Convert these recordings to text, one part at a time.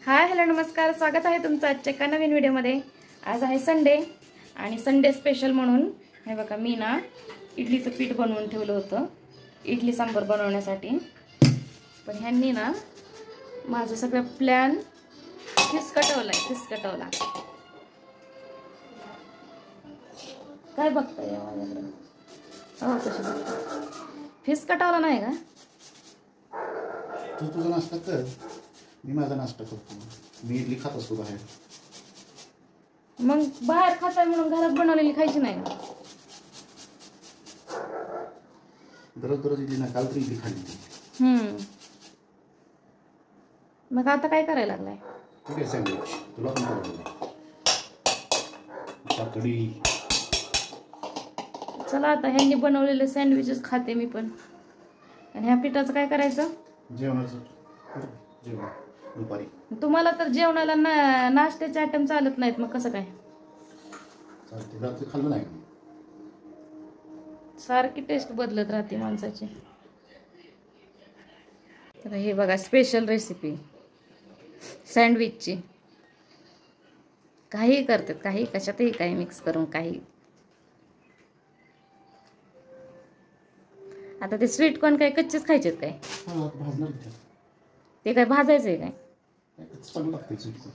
Hi hello नमस्कार, स्वागत आहे तुमचं आजच्या एका नवीन व्हिडिओमध्ये। आज आहे संडे आणि संडे स्पेशल म्हणून हे बघा मी ना इडलीचं पीठ बनवून ठेवलं होतं इडली सांबर बनवण्यासाठी। पण ह्यांनी ना माझं सगळं प्लॅन फिसकटवला। काय बघताय माझ्याकडे? हो कशी बघताय? फिसकटवला नाही का? तू तुझा नाश्ता कर, मी माझा नाश्ता करतो। मी इडली खात असतो बाहेर। मग बाहेर खाताय म्हणून घरात बनवलेली खायची नाही का? दररोज इडली ना, काल तरी इडली खाल्ली ती। मग आता काय करायला लागलाय? ठीक आहे, सँडविच तुला पण करायला कढी। चला आता ह्यांनी बनवलेले सँडविचेस खाते मी पण। आणि ह्या पिठाचं काय करायचं? जेवण दुपारी। तुम्हाला तर जेवणाला नाश्त्याचे आयटम चालत नाहीत, मग कसं काय चालते? रात्री खाल्लं नाही का? सारखी टेस्ट बदलत राहते माणसाची। तर हे बघा स्पेशल रेसिपी सँडविचची। काही करतात, काही कशातही काही मिक्स करून काही। आता ते स्वीट कॉर्न काय कच्चेच खायचेत काय? भाजणार ते काय भाजायचंय काय? चांगलं लागते स्वीट कॉर्न।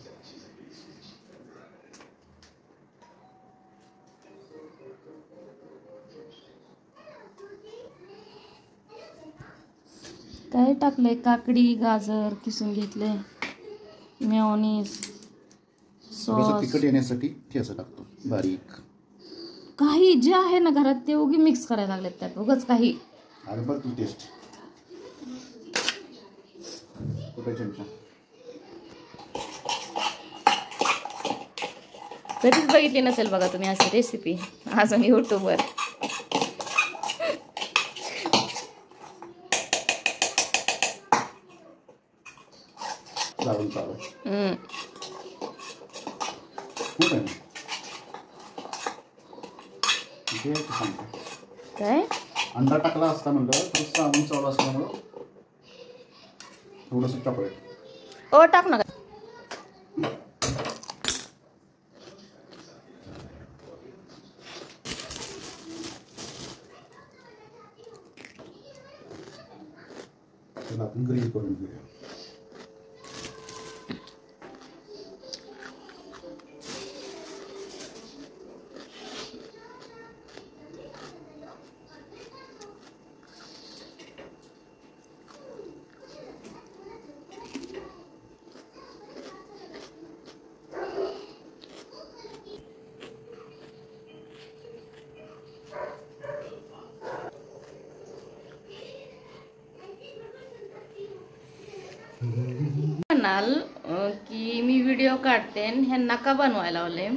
काय टाकलंय? काकडी गाजर किसून घेतले, मेयोनीज, सॉस, तिखट येण्यासाठी ठेचा टाकतो बारीक। काही जे आहे ना घरात ते उगी मिक्स करायला लागलेत त्यात उगाच काही। अरे बघ तू टेस्ट कुठे चमचा? कधीच बघितली नसेल बघा तुम्ही अशी रेसिपी अजून यूट्यूबवर। काय अंडा टाकला असता म्हणलं तर साबण चावला असल्यामुळं थोडंसं चॉकलेट ओ टाक ना। आपण ग्रिल करून घेऊया। म्हणाल की मी व्हिडिओ काढते ह्यांना का बनवायला लावले,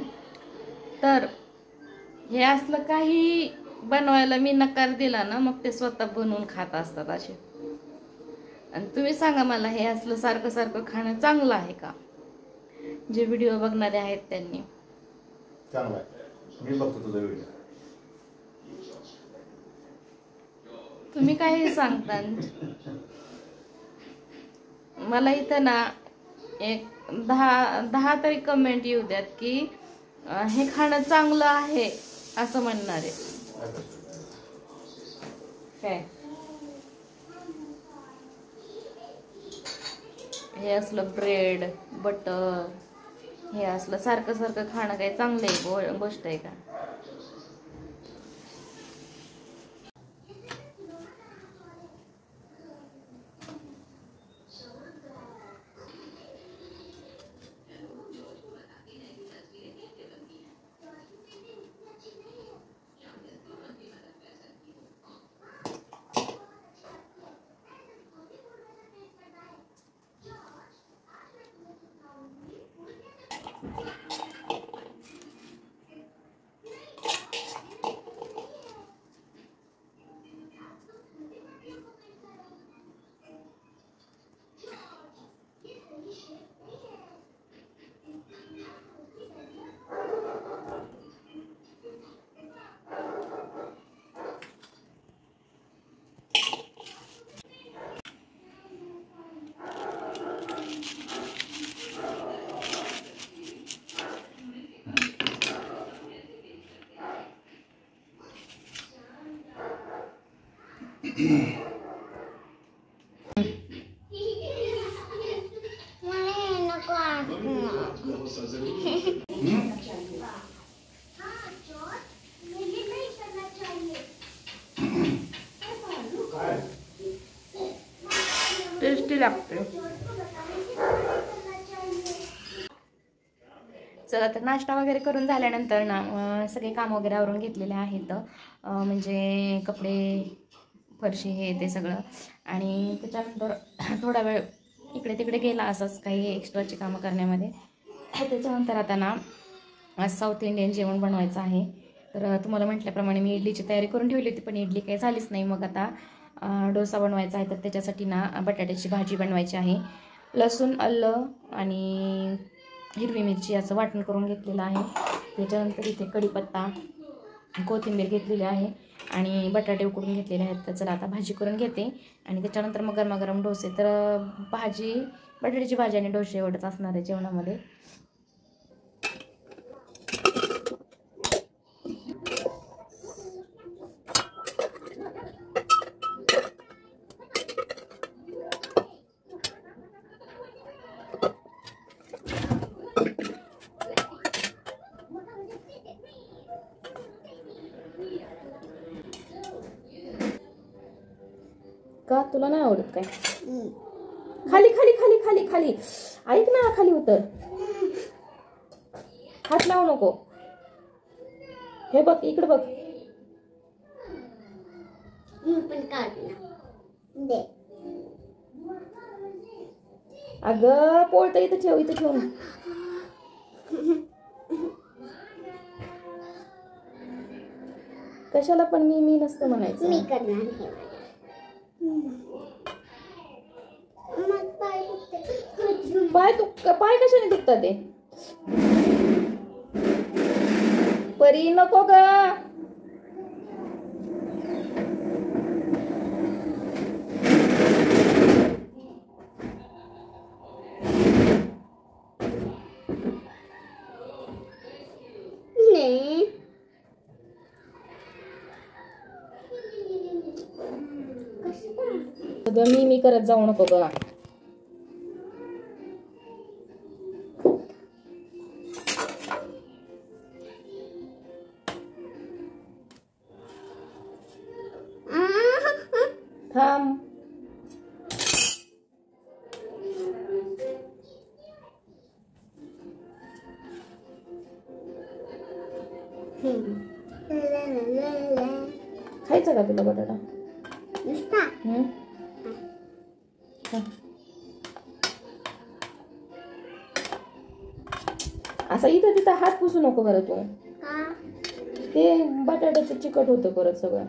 तर हे असलं काही बनवायला मी नकार दिला ना मग ते स्वतः बनवून खात असतात असे। आणि तुम्ही सांगा मला हे असलं सारखं सारखं खाणं चांगलं आहे का? जे व्हिडिओ बघणारे आहेत त्यांनी। चांगलं आहे, मी बघतो तुझा व्हिडिओ। तुम्ही काही सांगता। मला इथं ना एक 10 तरी कमेंट येऊ द्यात की हे खाणं चांगलं आहे असं म्हणणारे। काय हे असलं ब्रेड बटर हे असलं सारखं सारखं खाणं काही चांगलं आहे गोष्ट आहे का? टेस्टी लागते. चला तर नाश्ता वगैरे करून झाल्यानंतर ना सगळे काम वगैरे आवरून घेतलेले आहेत. म्हणजे कपडे, फरशी हे ते सगळं. आणि त्याच्यानंतर थोडा वेळ इकडे तिकडे गेला असंच काही एक्स्ट्राची कामं करण्यामध्ये. त्याच्यानंतर आता ना आज साऊथ इंडियन जेवण बनवायचं आहे. तर तुम्हाला म्हटल्याप्रमाणे मी इडलीची तयारी करून ठेवली होती, पण इडली काही झालीच नाही. मग आता डोसा बनवायचा आहे. तर त्याच्यासाठी ना बटाट्याची भाजी बनवायची आहे. लसूण, आलं आणि हिरवी मिरची याचं वाटण करून घेतलेलं आहे. त्याच्यानंतर इथे कढीपत्ता, कोथिंबीर घेतलेली आहे आणि बटाटे उकडून घेतलेले आहेत. तर चला आता भाजी करून घेते आणि त्याच्यानंतर मग गरमागरम डोसे. तर भाजी, बटाट्याची भाजी आणि डोसे एवढंच असणार आहे जेवणामध्ये. का तुला नाही आवडत काय? खाली खाली खाली खाली खाली ऐक ना, खाली उतर. हात लावू नको. हे बघ, इकडे बघ. अगं पोळतं इथं ठेव, इथं ठेव ना. कशाला पण मी नसतं म्हणायचं. मी करणार. पाय कशाने दुखतात ते? परी नको ग. मी करत जाऊ नको ग. थांब. खायचा का तुला बटाटा? असा इथं तिथं हात पुसू नको बरं तू. ते बटाट्याचं चिकट होतं परत सगळं.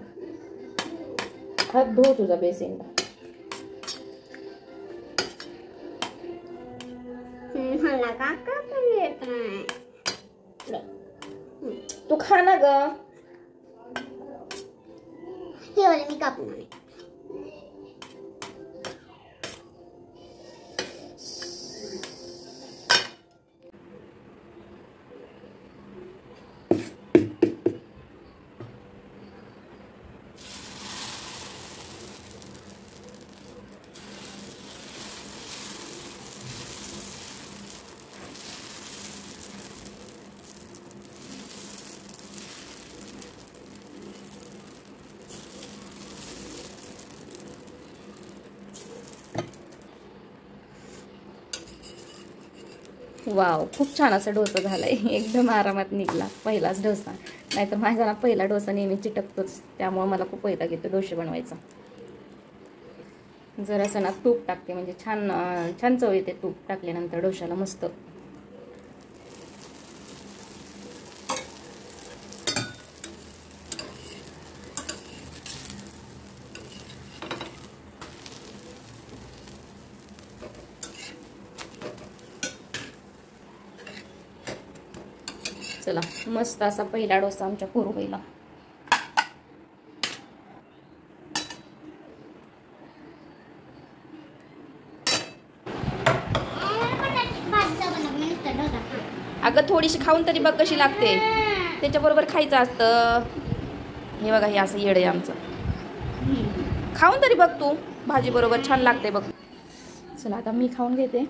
हात धुव तुझा बेसिनला. तू खा ना ग. मी कापणार. वाव, खूप छान असा डोसा झालाय. एकदम आरामात निघला पहिलाच डोसा. नाहीतर माझा ना पहिला डोसा नेहमी चिटकतोच, त्यामुळे मला खूप वैताग येतो डोसे बनवायचा. जरासं ना तूप टाकते म्हणजे छान छान चव येते तूप टाकल्यानंतर डोशाला मस्त. चला, मस्त असा पहिला डोसा आमच्या पुरुबाईला. अगं थोडीशी खाऊन तरी बघ कशी लागते. त्याच्याबरोबर खायचं असतं. हे बघा, हे असं येड आहे आमचं. खाऊन तरी बघ तू, भाजी बरोबर छान लागते बघ. चला आता मी खाऊन घेते.